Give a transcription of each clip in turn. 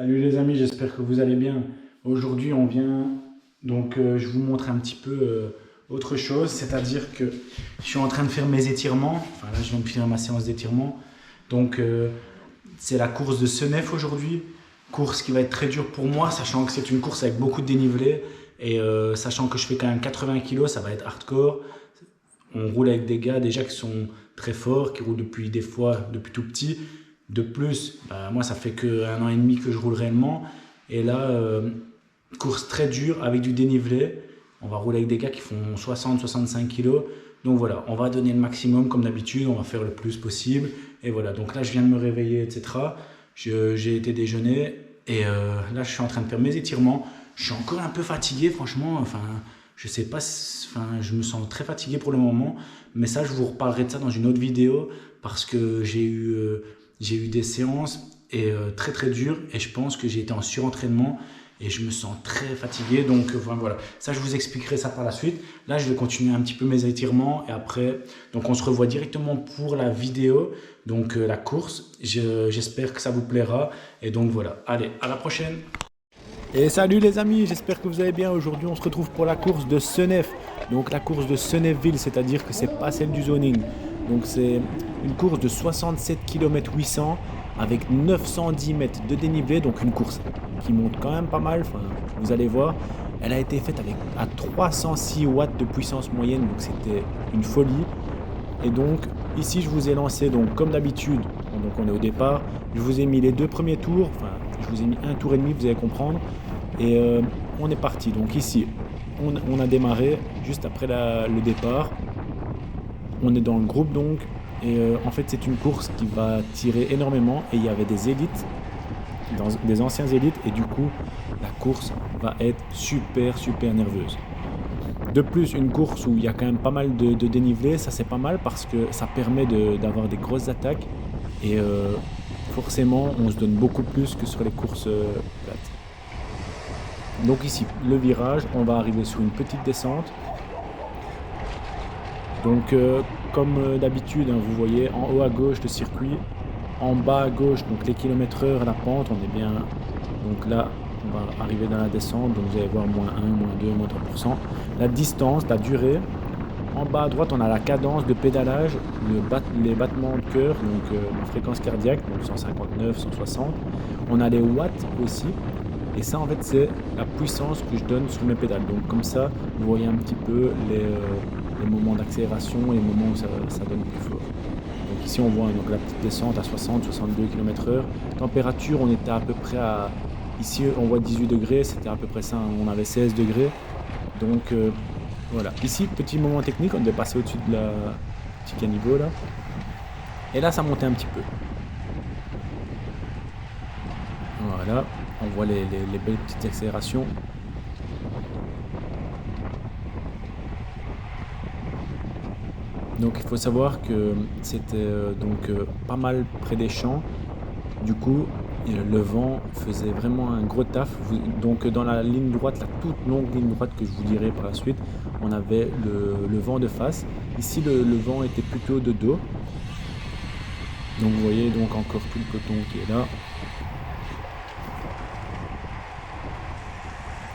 Salut les amis, j'espère que vous allez bien. Aujourd'hui, on vient je vous montre un petit peu autre chose, c'est-à-dire que je suis en train de faire mes étirements. Enfin là, je viens de finir ma séance d'étirement. Donc, c'est la course de Senef aujourd'hui. Course qui va être très dure pour moi, sachant que c'est une course avec beaucoup de dénivelé et sachant que je fais quand même 80 kilos, ça va être hardcore. On roule avec des gars déjà qui sont très forts, qui roulent depuis des fois depuis tout petit. De plus, bah, moi ça fait que 1 an et demi que je roule réellement. Et là, course très dure avec du dénivelé. On va rouler avec des gars qui font 60-65 kilos. Donc voilà, on va donner le maximum comme d'habitude, on va faire le plus possible. Et voilà, donc là je viens de me réveiller, etc. J'ai été déjeuner et là je suis en train de faire mes étirements. Je suis encore un peu fatigué, franchement. Enfin, je sais pas, enfin, je me sens très fatigué pour le moment. Mais ça, je vous reparlerai de ça dans une autre vidéo parce que j'ai eu des séances et très très dures et je pense que j'ai été en surentraînement et je me sens très fatigué. Donc voilà, ça je vous expliquerai ça par la suite. Là, je vais continuer un petit peu mes étirements et après, donc on se revoit directement pour la vidéo, donc la course. J'espère que ça vous plaira et donc voilà. Allez, à la prochaine. Et salut les amis, j'espère que vous allez bien. Aujourd'hui, on se retrouve pour la course de Senef. Donc la course de Senefville, c'est-à-dire que c'est pas celle du zoning. Donc c'est une course de 67 km 800 avec 910 mètres de dénivelé. Donc une course qui monte quand même pas mal. Enfin, vous allez voir. Elle a été faite à 306 watts de puissance moyenne. Donc c'était une folie. Et donc ici, je vous ai lancé, donc comme d'habitude, donc on est au départ. Je vous ai mis les deux premiers tours. Enfin, je vous ai mis un tour et demi, vous allez comprendre. Et on est parti. Donc ici, on a démarré juste après le départ. On est dans le groupe donc. Et en fait, c'est une course qui va tirer énormément. Et il y avait des élites, des anciens élites. Et du coup, la course va être super, super nerveuse. De plus, une course où il y a quand même pas mal de dénivelé, ça c'est pas mal parce que ça permet d'avoir des grosses attaques. Et forcément, on se donne beaucoup plus que sur les courses plates. Donc ici, le virage, on va arriver sur une petite descente. Donc comme d'habitude, hein, vous voyez en haut à gauche le circuit, en bas à gauche, donc les kilomètres heure, la pente, on est bien. Donc là, on va arriver dans la descente, donc vous allez voir moins 1, moins 2, moins 3%. La distance, la durée. En bas à droite, on a la cadence de pédalage, les battements de cœur, donc la fréquence cardiaque, donc 159, 160. On a les watts aussi. Et ça, en fait, c'est la puissance que je donne sur mes pédales. Donc comme ça, vous voyez un petit peu les moments d'accélération et les moments où ça donne plus fort. Donc ici, on voit donc la petite descente à 60-62 km/h. Température, on était à peu près à... Ici, on voit 18 degrés, c'était à peu près ça, on avait 16 degrés. Donc voilà. Ici, petit moment technique, on devait passer au-dessus de la petit caniveau là. Et là, ça montait un petit peu. Voilà, on voit les belles petites accélérations. Donc il faut savoir que c'était pas mal près des champs. Du coup, le vent faisait vraiment un gros taf. Donc dans la ligne droite, la toute longue ligne droite que je vous dirai par la suite, on avait le vent de face. Ici, le vent était plutôt de dos. Donc vous voyez donc encore tout le peloton qui est là.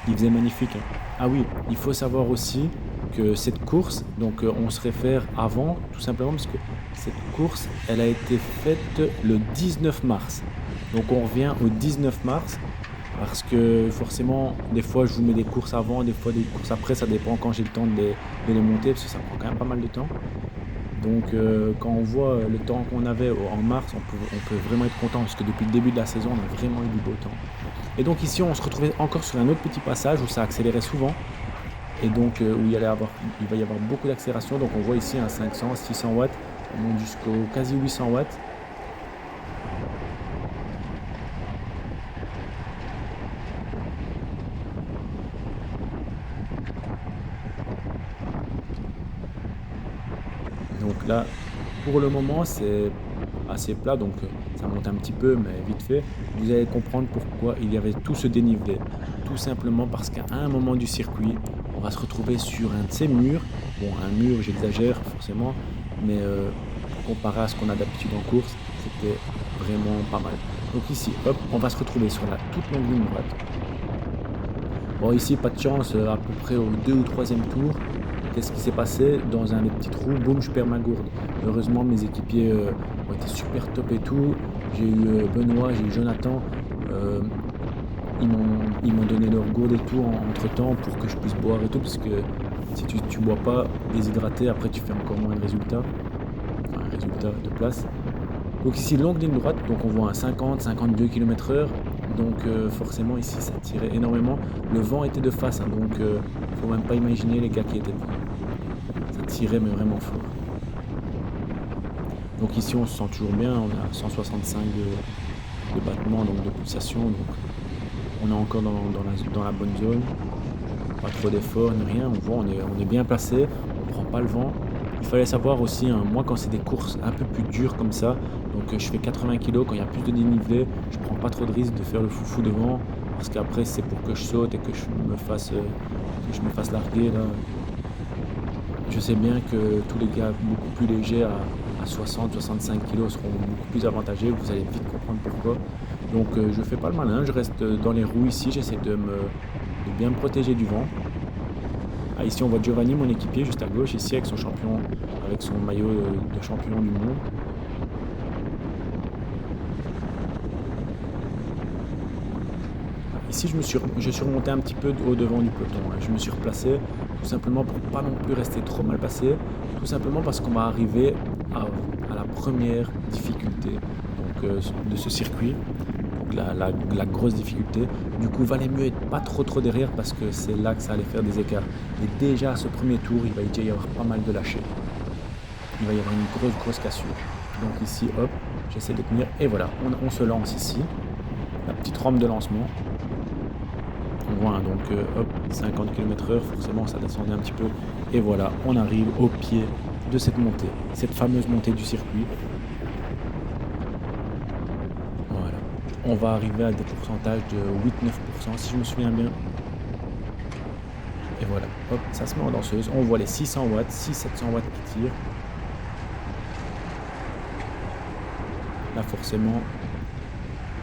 Il faisait magnifique. Hein. Ah oui, il faut savoir aussi que cette course, donc on se réfère avant, tout simplement parce que cette course, elle a été faite le 19 mars. Donc on revient au 19 mars parce que forcément, des fois je vous mets des courses avant, des fois des courses après, ça dépend quand j'ai le temps de les monter parce que ça prend quand même pas mal de temps. Donc quand on voit le temps qu'on avait en mars, on peut vraiment être content parce que depuis le début de la saison, on a vraiment eu du beau temps. Et donc ici, on se retrouvait encore sur un autre petit passage où ça accélérait souvent. Et donc où il va y avoir beaucoup d'accélération. Donc on voit ici un 500, 600 watts, on monte jusqu'au quasi 800 watts. Donc là, pour le moment, c'est assez plat, donc ça monte un petit peu, mais vite fait. Vous allez comprendre pourquoi il y avait tout ce dénivelé. Tout simplement parce qu'à un moment du circuit, on va se retrouver sur un de ces murs. Bon, un mur, j'exagère forcément, mais comparé à ce qu'on a d'habitude en course, c'était vraiment pas mal. Donc ici, hop, on va se retrouver sur la toute longue ligne droite. Bon, ici, pas de chance, à peu près au 2 ou 3e tour. Qu'est-ce qui s'est passé? Dans un des petits trous, boum, je perds ma gourde. Heureusement, mes équipiers ont été super top et tout. J'ai eu Benoît, j'ai eu Jonathan. Euh, ils m'ont donné leur gourde et tout entre temps pour que je puisse boire et tout. Parce que si tu bois pas déshydraté, après tu fais encore moins de résultats. Enfin, résultats de place. Donc ici, longue ligne droite, donc on voit un 50-52 km/h. Donc forcément ici ça tirait énormément. Le vent était de face, hein, donc faut même pas imaginer les gars qui étaient devant. Ça tirait mais vraiment fort. Donc ici on se sent toujours bien, on a 165 de battements, donc de pulsation. Donc on est encore dans la bonne zone. Pas trop d'efforts ni rien, on voit on est bien placé, on prend pas le vent. Il fallait savoir aussi, hein, moi quand c'est des courses un peu plus dures comme ça, donc je fais 80 kg, quand il y a plus de dénivelé, je prends pas trop de risque de faire le foufou devant, parce qu'après c'est pour que je saute et que je me fasse larguer là. Je sais bien que tous les gars beaucoup plus légers à 60-65 kg seront beaucoup plus avantagés, vous allez vite comprendre pourquoi. Donc je fais pas le malin, je reste dans les roues ici, j'essaie de bien me protéger du vent. Ah, ici on voit Giovanni, mon équipier, juste à gauche, ici avec son maillot de champion du monde. Ici je suis remonté un petit peu au devant du peloton, hein. Je me suis replacé tout simplement pour pas non plus rester trop mal passé, tout simplement parce qu'on va arriver à la première difficulté donc, de ce circuit. La grosse difficulté. Du coup, valait mieux être pas trop derrière parce que c'est là que ça allait faire des écarts. Et déjà à ce premier tour, il va déjà y avoir pas mal de lâchers. Il va y avoir une grosse cassure. Donc ici, hop, j'essaie de tenir. Et voilà, on se lance ici. La petite rampe de lancement. On voit, hein, donc hop, 50 km/h, forcément ça descendait un petit peu. Et voilà, on arrive au pied de cette montée, cette fameuse montée du circuit. On va arriver à des pourcentages de 8-9% si je me souviens bien. Et voilà, hop, ça se met en danseuse. On voit les 600 watts, 600-700 watts qui tirent. Là forcément,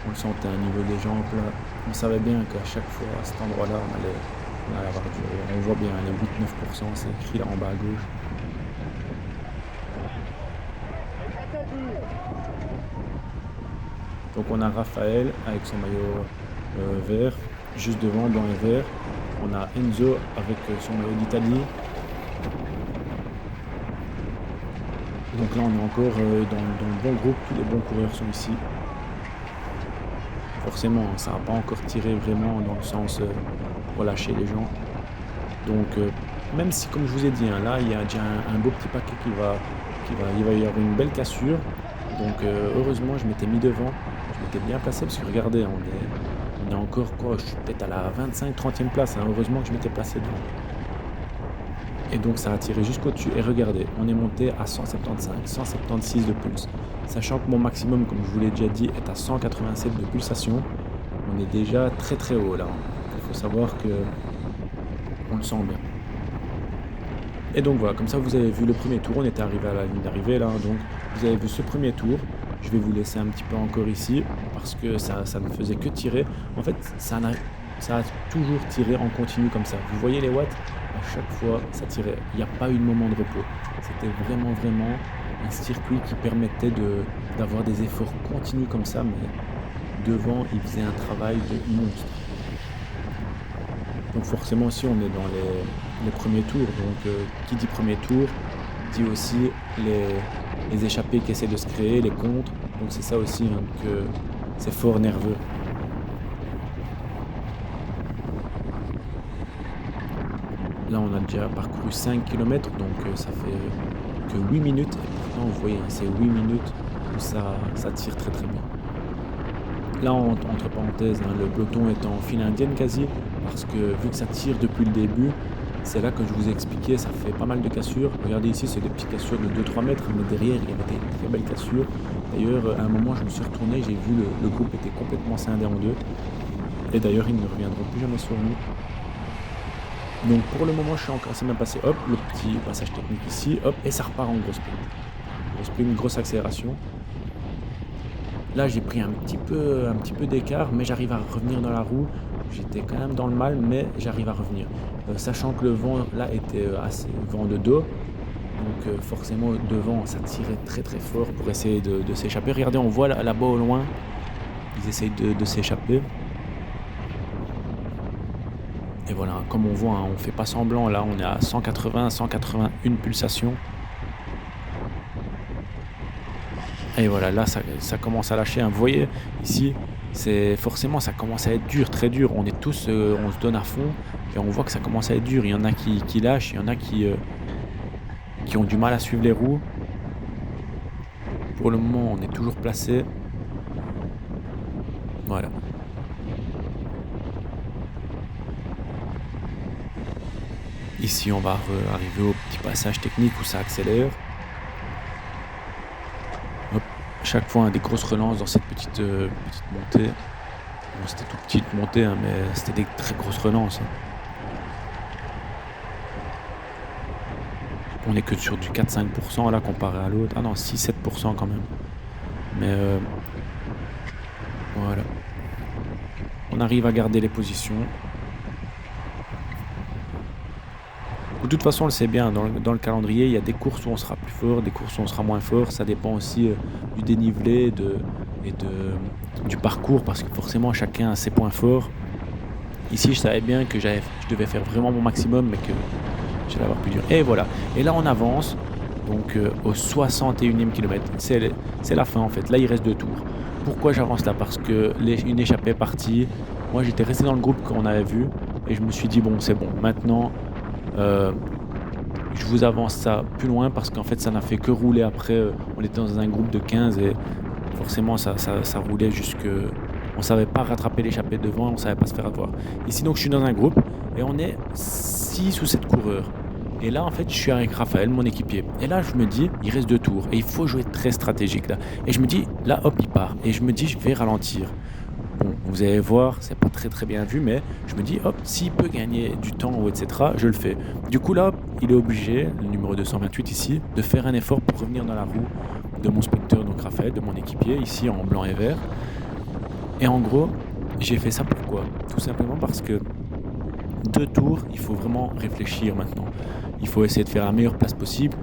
on le sentait au niveau des jambes. Là. On savait bien qu'à chaque fois à cet endroit-là, on allait avoir du rire. On voit bien les 8-9%, c'est écrit là en bas à gauche. Donc on a Raphaël avec son maillot vert, juste devant, blanc et vert. On a Enzo avec son maillot d'Italie. Donc là on est encore dans le bon groupe, tous les bons coureurs sont ici. Forcément, ça n'a pas encore tiré vraiment dans le sens relâcher les gens. Donc même si comme je vous ai dit, hein, là il y a déjà un beau petit paquet il va y avoir une belle cassure. Donc heureusement je m'étais mis devant. J'étais bien placé parce que regardez, on est encore quoi, je suis peut-être à la 25-30e place, hein, heureusement que je m'étais placé devant. Et donc ça a tiré jusqu'au-dessus et regardez, on est monté à 176 de pulse. Sachant que mon maximum, comme je vous l'ai déjà dit, est à 187 de pulsation, on est déjà très haut là. Il faut savoir que on le sent bien. Et donc voilà, comme ça vous avez vu le premier tour, on était arrivé à la ligne d'arrivée là, donc vous avez vu ce premier tour. Je vais vous laisser un petit peu encore ici parce que ça ne faisait que tirer. En fait, ça a toujours tiré en continu comme ça. Vous voyez les watts? À chaque fois, ça tirait. Il n'y a pas eu de moment de repos. C'était vraiment un circuit qui permettait d'avoir des efforts continus comme ça, mais devant, il faisait un travail de monstre. Donc forcément, ici, on est dans les premiers tours. Donc, qui dit premier tour, dit aussi les échappées qui essaient de se créer, les contres. Donc c'est ça aussi, hein, que c'est fort nerveux. Là on a déjà parcouru 5 km, donc ça fait que 8 minutes. Et pourtant vous voyez, c'est 8 minutes où ça tire très bien. Là entre parenthèses, hein, le peloton est en file indienne quasi, parce que vu que ça tire depuis le début, c'est là que je vous ai expliqué, ça fait pas mal de cassures. Regardez ici, c'est des petites cassures de 2-3 mètres, mais derrière, il y avait des très belles cassures. D'ailleurs, à un moment, je me suis retourné, j'ai vu le groupe était complètement scindé en deux. Et d'ailleurs, ils ne reviendront plus jamais sur nous. Donc pour le moment, je suis encore, c'est même passé, hop, le petit passage technique ici, hop, et ça repart en grosse sprint. Grosse sprint, grosse accélération. Là, j'ai pris un petit peu d'écart, mais j'arrive à revenir dans la roue. J'étais quand même dans le mal, mais j'arrive à revenir. Sachant que le vent là était assez vent de dos, donc forcément devant ça tirait très très fort pour essayer de s'échapper. Regardez, on voit là-bas au loin, ils essayent de s'échapper. Et voilà, comme on voit, hein, on fait pas semblant. Là, on est à 180, 181 pulsations. Et voilà, là, ça commence à lâcher, hein. Vous voyez, ici, c'est forcément, ça commence à être dur, très dur. On est tous, on se donne à fond et on voit que ça commence à être dur. Il y en a qui lâchent, il y en a qui ont du mal à suivre les roues. Pour le moment, on est toujours placé. Voilà. Ici, on va arriver au petit passage technique où ça accélère. Hop. Chaque fois, des grosses relances dans cette petite montée. Bon, c'était toute petite montée, hein, mais c'était des très grosses relances, hein. On n'est que sur du 4-5% là comparé à l'autre. Ah non, 6-7% quand même. Mais voilà. On arrive à garder les positions. De toute façon, on le sait bien, dans le calendrier, il y a des courses où on sera plus fort, des courses où on sera moins fort. Ça dépend aussi du dénivelé du parcours, parce que forcément, chacun a ses points forts. Ici, je savais bien que je devais faire vraiment mon maximum, mais que j'allais avoir plus dur. Et voilà. Et là, on avance, donc au 61e kilomètre. C'est la fin, en fait. Là, il reste 2 tours. Pourquoi j'avance là? Parce que une échappée est partie. Moi, j'étais resté dans le groupe qu'on avait vu, et je me suis dit, bon, c'est bon, maintenant... je vous avance ça plus loin parce qu'en fait ça n'a fait que rouler après. On était dans un groupe de 15 et forcément ça roulait jusque... On savait pas rattraper l'échappée devant, on savait pas se faire avoir. Ici donc je suis dans un groupe et on est 6 ou 7 coureurs. Et là en fait je suis avec Raphaël, mon équipier. Et là je me dis, il reste 2 tours et il faut jouer très stratégique là. Et je me dis, là hop il part. Et je me dis, je vais ralentir. Bon, vous allez voir, c'est pas très très bien vu, mais je me dis, hop, s'il peut gagner du temps ou etc., je le fais. Du coup là, il est obligé, le numéro 228 ici, de faire un effort pour revenir dans la roue de mon sprinter, donc Raphaël, de mon équipier, ici en blanc et vert. Et en gros, j'ai fait ça pourquoi? Tout simplement parce que 2 tours, il faut vraiment réfléchir maintenant. Il faut essayer de faire la meilleure place possible.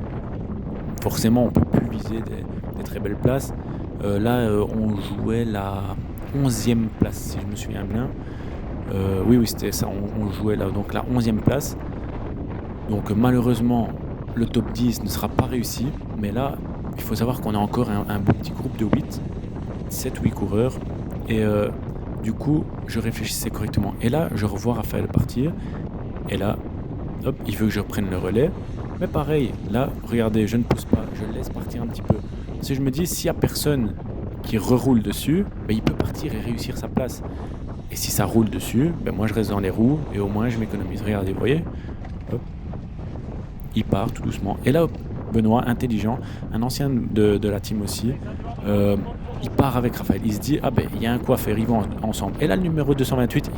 Forcément, on peut plus viser des très belles places. Là, on jouait la 11e place, si je me souviens bien. Oui, c'était ça, on jouait là, donc la 11e place. Donc malheureusement, le top 10 ne sera pas réussi. Mais là, il faut savoir qu'on a encore un beau petit groupe de 7-8 coureurs. Et du coup, je réfléchissais correctement. Et là, je revois Raphaël partir. Et là, hop, il veut que je reprenne le relais. Mais pareil, là, regardez, je ne pousse pas, je le laisse partir un petit peu. Si je me dis, s'il n'y a personne qui reroule dessus, ben, il peut partir et réussir sa place. Et si ça roule dessus, ben, moi je reste dans les roues et au moins je m'économise. Regardez, vous voyez, hop, il part tout doucement. Et là, hop, Benoît, intelligent, un ancien de la team aussi, il part avec Raphaël. Il se dit, ah ben il y a un coup à faire, ils vont ensemble. Et là, le numéro 228,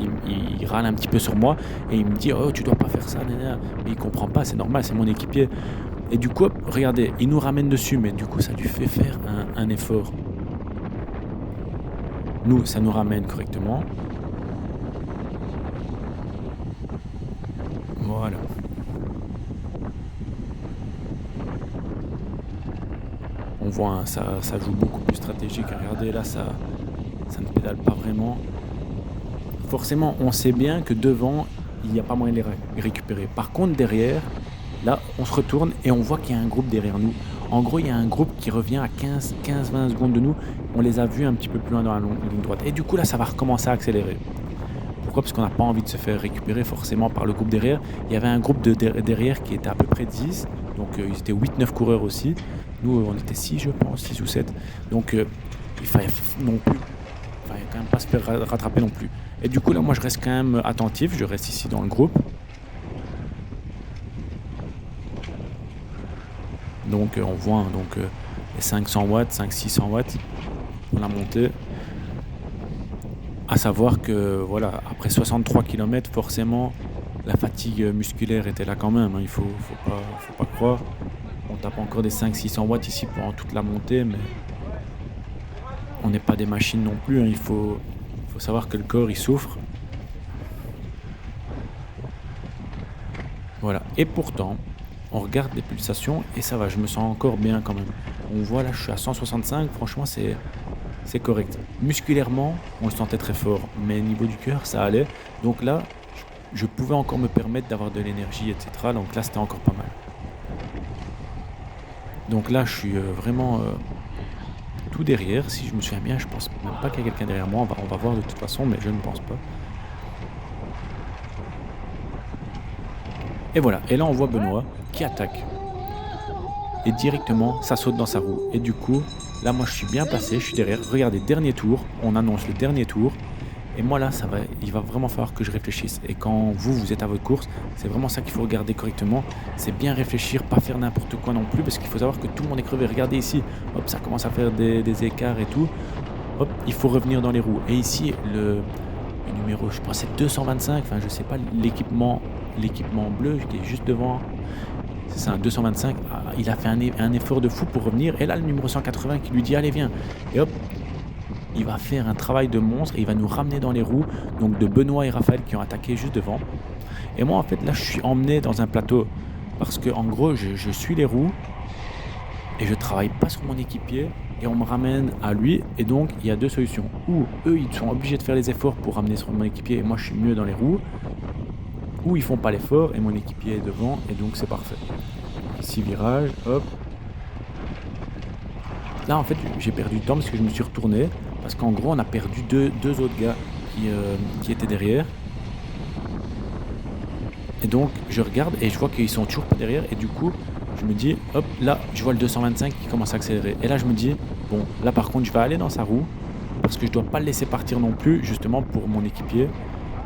il râle un petit peu sur moi et il me dit, oh tu dois pas faire ça, nana. Mais il comprend pas, c'est normal, c'est mon équipier. Et du coup, hop, regardez, il nous ramène dessus, mais du coup ça lui fait faire un effort. Nous, ça nous ramène correctement. Voilà. On voit, hein, ça joue beaucoup plus stratégique. Regardez, là, ça ne pédale pas vraiment. Forcément, on sait bien que devant, il n'y a pas moyen de les récupérer. Par contre, derrière, là, on se retourne et on voit qu'il y a un groupe derrière nous. En gros, il y a un groupe qui revient à 15-20 secondes de nous. On les a vus un petit peu plus loin dans la ligne droite. Et du coup, là, ça va recommencer à accélérer. Pourquoi? Parce qu'on n'a pas envie de se faire récupérer forcément par le groupe derrière. Il y avait un groupe derrière qui était à peu près 10. Donc, ils étaient 8-9 coureurs aussi. Nous, on était 6, je pense, 6 ou 7. Donc, il fallait non plus... il fallait quand même pas se faire rattraper non plus. Et du coup, là, moi, je reste quand même attentif. Je reste ici dans le groupe. Donc on voit hein, les 500 watts, 500-600 watts pour la montée. À savoir que voilà, après 63 km, forcément, la fatigue musculaire était là quand même. Hein, il faut pas croire. On tape encore des 500-600 watts ici pendant toute la montée, mais on n'est pas des machines non plus, hein. Il faut savoir que le corps, il souffre. Voilà. Et pourtant, on regarde les pulsations et ça va, je me sens encore bien quand même. On voit là, je suis à 165, franchement, c'est correct. Musculairement, on le sentait très fort, mais au niveau du cœur, ça allait. Donc là, je pouvais encore me permettre d'avoir de l'énergie, etc. Donc là, c'était encore pas mal. Donc là, je suis vraiment tout derrière. Si je me souviens bien, je pense même pas qu'il y a quelqu'un derrière moi. On va voir de toute façon, mais je ne pense pas. Et voilà. Et là, on voit Benoît qui attaque. Et directement, ça saute dans sa roue. Et du coup, là, moi, je suis bien placé. Je suis derrière. Regardez, dernier tour. On annonce le dernier tour. Et moi, là, il va vraiment falloir que je réfléchisse. Et quand vous êtes à votre course, c'est vraiment ça qu'il faut regarder correctement. C'est bien réfléchir, pas faire n'importe quoi non plus, parce qu'il faut savoir que tout le monde est crevé. Regardez ici, hop, ça commence à faire des écarts et tout. Hop, il faut revenir dans les roues. Et ici, le numéro, je pense, c'est 225. Enfin, je sais pas, l'équipement bleu qui est juste devant. C'est ça, un 225. Ah, il a fait un effort de fou pour revenir. Et là, le numéro 180 qui lui dit, allez, viens. Et hop, il va faire un travail de monstre et il va nous ramener dans les roues, donc de Benoît et Raphaël qui ont attaqué juste devant. Et moi, en fait, là, je suis emmené dans un plateau parce que, en gros, je suis les roues et je travaille pas sur mon équipier et on me ramène à lui. Et donc, il y a deux solutions. Ou eux, ils sont obligés de faire les efforts pour ramener sur mon équipier et moi, je suis mieux dans les roues. Ou ils font pas l'effort et mon équipier est devant et donc c'est parfait. Ici, virage, hop. Là, en fait, j'ai perdu du temps parce que je me suis retourné. Parce qu'en gros, on a perdu deux autres gars qui étaient derrière. Et donc, je regarde et je vois qu'ils sont toujours pas derrière. Et du coup, je me dis, hop, là, je vois le 225 qui commence à accélérer. Et là, je me dis, bon, là, par contre, je vais aller dans sa roue. Parce que je dois pas le laisser partir non plus, justement, pour mon équipier.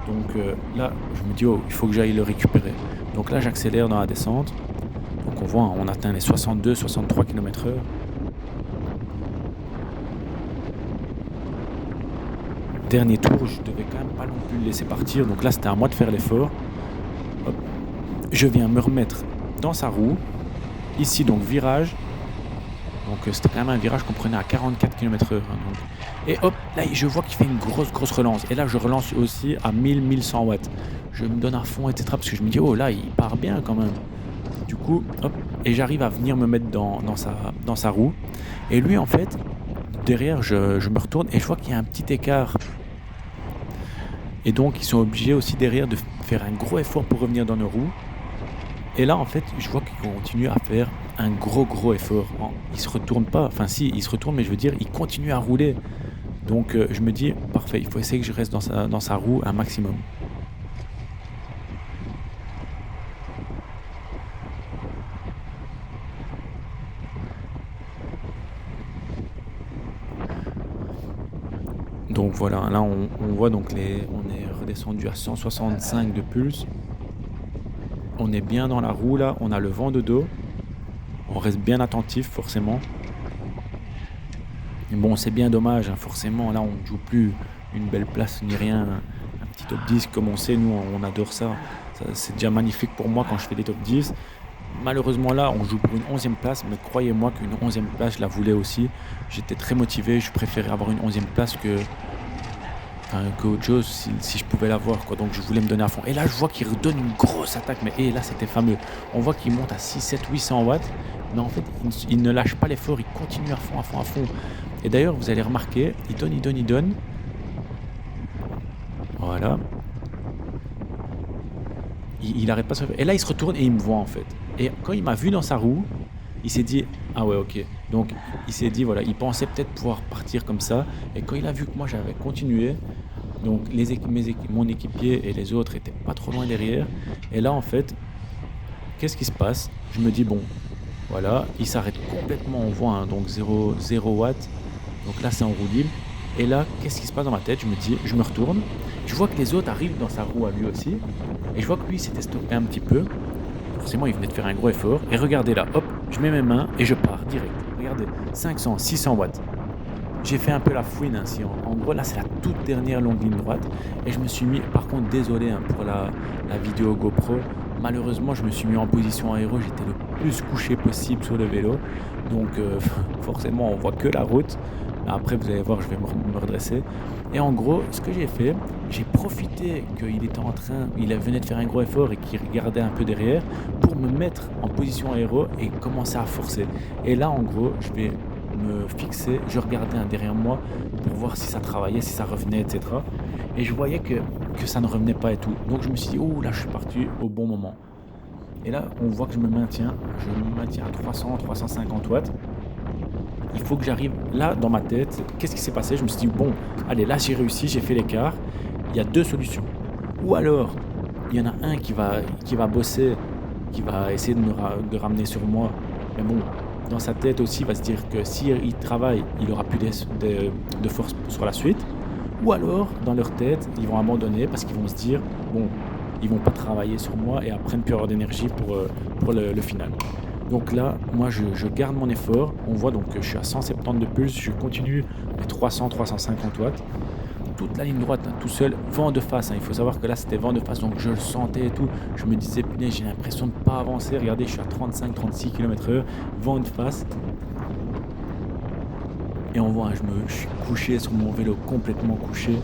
Donc là, je me dis, oh, il faut que j'aille le récupérer. Donc là, j'accélère dans la descente. Donc on voit, on atteint les 62-63 km/h. Dernier tour, je devais quand même pas non plus le laisser partir. Donc là, c'était à moi de faire l'effort. Hop. Je viens me remettre dans sa roue. Ici, donc virage. Donc c'était quand même un virage qu'on prenait à 44 km/h. Et hop, là, je vois qu'il fait une grosse relance. Et là, je relance aussi à 1000-1100 watts. Je me donne à fond, etc. Parce que je me dis, oh là, il part bien quand même. Du coup, hop, et j'arrive à venir me mettre dans sa roue. Et lui, en fait, derrière, je me retourne et je vois qu'il y a un petit écart. Et donc, ils sont obligés aussi derrière de faire un gros effort pour revenir dans nos roues. Et là, en fait, je vois qu'ils continuent à faire un gros effort. Ils se retournent pas. Enfin, si, ils se retournent, mais je veux dire, ils continuent à rouler. Donc, je me dis, parfait, il faut essayer que je reste dans sa roue un maximum. Donc voilà, là on voit donc on est redescendu à 165 de pulse. On est bien dans la roue là, on a le vent de dos. On reste bien attentif forcément. Et bon, c'est bien dommage, hein, forcément, là on ne joue plus une belle place ni rien. Un petit top 10 comme on sait, nous on adore ça. C'est déjà magnifique pour moi quand je fais des top 10. Malheureusement là, on joue pour une 11e place, mais croyez-moi qu'une 11e place, je la voulais aussi. J'étais très motivé, je préférais avoir une 11e place qu'autre chose si je pouvais l'avoir, quoi. Donc je voulais me donner à fond. Et là, je vois qu'il redonne une grosse attaque, mais là, c'était fameux. On voit qu'il monte à 6, 7, 800 watts, mais en fait, il ne lâche pas l'effort, il continue à fond. Et d'ailleurs, vous allez remarquer, il donne. Voilà. Il arrête pas de se faire. Et là, il se retourne et il me voit en fait. Et quand il m'a vu dans sa roue, il s'est dit, ah ouais, ok. Donc, il s'est dit, voilà, il pensait peut-être pouvoir partir comme ça. Et quand il a vu que moi, j'avais continué, donc mon équipier et les autres étaient pas trop loin derrière. Et là, en fait, qu'est-ce qui se passe? Je me dis, bon, voilà, il s'arrête complètement, on voit, hein, donc 0 watts. Donc là, c'est en roue libre. Et là, qu'est-ce qui se passe dans ma tête? Je me dis, je me retourne. Je vois que les autres arrivent dans sa roue à lui aussi. Et je vois que lui, il s'était stoppé un petit peu. Forcément, il venait de faire un gros effort. Et regardez là, hop, je mets mes mains et je pars direct. Regardez, 500, 600 watts. J'ai fait un peu la fouine ainsi. En gros, là, c'est la toute dernière longue ligne droite. Et je me suis mis, par contre, désolé hein, pour la vidéo GoPro. Malheureusement, je me suis mis en position aéro. J'étais le plus couché possible sur le vélo. Donc, forcément, on voit que la route. Après, vous allez voir, je vais me redresser. Et en gros, ce que j'ai fait, j'ai profité il venait de faire un gros effort et qu'il regardait un peu derrière pour me mettre en position aéro et commencer à forcer. Et là, en gros, je vais me fixer, je regardais derrière moi pour voir si ça travaillait, si ça revenait, etc. Et je voyais que ça ne revenait pas et tout. Donc je me suis dit, oh là, je suis parti au bon moment. Et là, on voit que je me maintiens à 300, 350 watts. Il faut que j'arrive là dans ma tête. Qu'est-ce qui s'est passé? Je me suis dit, bon, allez, là j'ai réussi, j'ai fait l'écart. Il y a deux solutions. Ou alors, il y en a un qui va bosser, qui va essayer de ramener sur moi. Mais bon, dans sa tête aussi, il va se dire que s'il travaille, il aura plus de force sur la suite. Ou alors, dans leur tête, ils vont abandonner parce qu'ils vont se dire, bon, ils vont pas travailler sur moi et après ne plus avoir d'énergie pour le final. Donc là, moi, je garde mon effort. On voit donc que je suis à 170 de pulse. Je continue mes 300, 350 watts. Toute la ligne droite, hein, tout seul, vent de face. Il faut savoir que là, c'était vent de face, donc je le sentais et tout. Je me disais, punaise, j'ai l'impression de ne pas avancer. Regardez, je suis à 35, 36 km/h, vent de face. Et on voit, je suis couché sur mon vélo, complètement couché.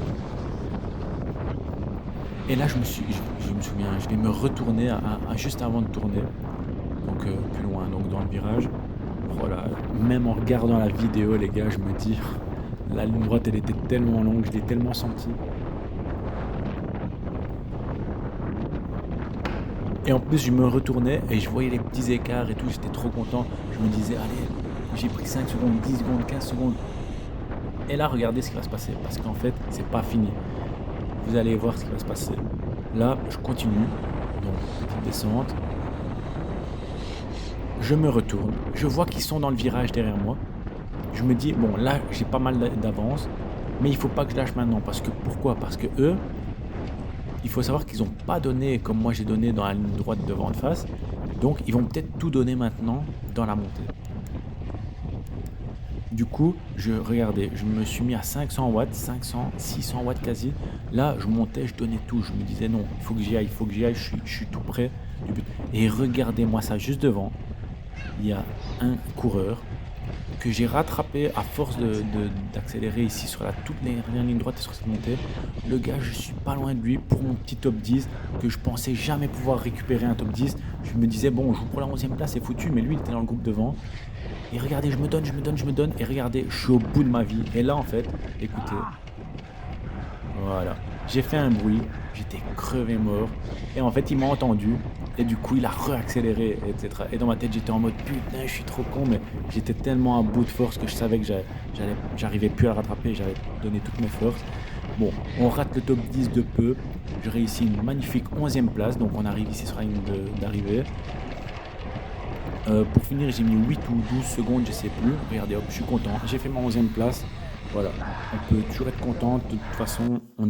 Et là, je me souviens, je vais me retourner juste avant de tourner. Donc plus loin, donc dans le virage. Voilà, même en regardant la vidéo, les gars, je me dis, la ligne droite, elle était tellement longue, je l'ai tellement senti. Et en plus, je me retournais et je voyais les petits écarts et tout, j'étais trop content. Je me disais, allez, j'ai pris 5 secondes, 10 secondes, 15 secondes. Et là, regardez ce qui va se passer, parce qu'en fait, c'est pas fini. Vous allez voir ce qui va se passer. Là, je continue, donc petite descente. Je me retourne, je vois qu'ils sont dans le virage derrière moi. Je me dis, bon, là, j'ai pas mal d'avance, mais il faut pas que je lâche maintenant. Pourquoi? Parce que eux, il faut savoir qu'ils n'ont pas donné comme moi j'ai donné dans la ligne droite devant de face. Donc, ils vont peut-être tout donner maintenant dans la montée. Du coup, je me suis mis à 500 watts, 500, 600 watts quasi. Là, je montais, je donnais tout. Je me disais, non, il faut que j'y aille, je suis tout près du but. Et regardez-moi ça, juste devant. Il y a un coureur que j'ai rattrapé à force d'accélérer ici sur la toute dernière ligne droite et sur cette montée. Le gars, je suis pas loin de lui pour mon petit top 10 que je pensais jamais pouvoir récupérer un top 10. Je me disais, bon, je joue pour la 11e place, c'est foutu, mais lui, il était dans le groupe devant. Et regardez, je me donne, et regardez, je suis au bout de ma vie. Et là, en fait, écoutez, voilà, j'ai fait un bruit, j'étais crevé mort. Et en fait, il m'a entendu. Et du coup, il a réaccéléré, etc. Et dans ma tête, j'étais en mode putain, je suis trop con, mais j'étais tellement à bout de force que je savais que j'arrivais plus à le rattraper, j'avais donné toutes mes forces. Bon, on rate le top 10 de peu. Je réussis une magnifique 11e place, donc on arrive ici sur la ligne d'arrivée. Pour finir, j'ai mis 8 ou 12 secondes, je sais plus. Regardez, hop, je suis content. J'ai fait ma 11e place. Voilà, on peut toujours être content. De toute façon, on est